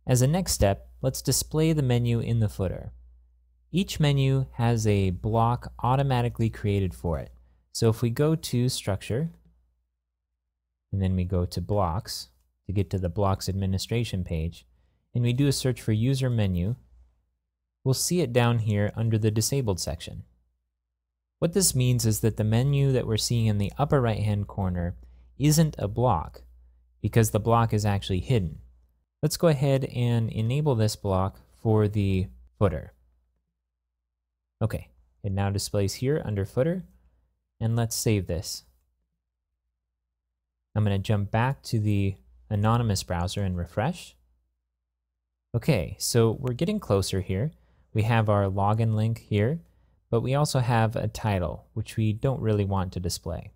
As a next step, let's display the menu in the footer. Each menu has a block automatically created for it. So if we go to Structure, and then we go to Blocks to get to the Blocks Administration page, and we do a search for User Menu, we'll see it down here under the Disabled section. What this means is that the menu that we're seeing in the upper right-hand corner isn't a block, because the block is actually hidden. Let's go ahead and enable this block for the footer. Okay, it now displays here under footer, and let's save this. I'm going to jump back to the anonymous browser and refresh. Okay, so we're getting closer here. We have our login link here, but we also have a title, which we don't really want to display.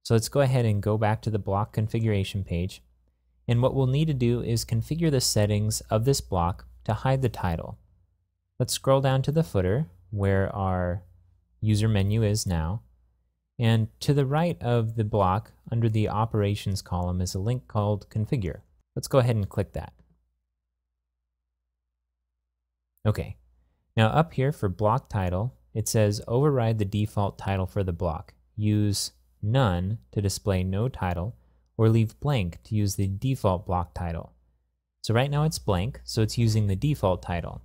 So let's go ahead and go back to the block configuration page. And what we'll need to do is configure the settings of this block to hide the title. Let's scroll down to the footer where our user menu is now. And to the right of the block, under the operations column, is a link called Configure. Let's go ahead and click that. Okay, now up here for block title, it says override the default title for the block. Use none to display no title, or leave blank to use the default block title. So right now it's blank, so it's using the default title.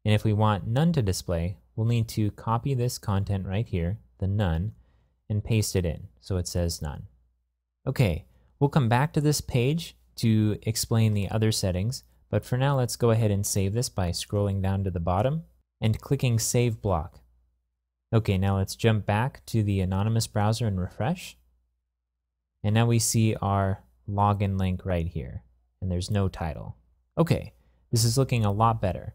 And if we want none to display, we'll need to copy this content right here, the none, and paste it in, so it says none. Okay, we'll come back to this page to explain the other settings, but for now let's go ahead and save this by scrolling down to the bottom and clicking Save Block. Okay, now let's jump back to the anonymous browser and refresh. And now we see our login link right here, and there's no title. Okay, this is looking a lot better.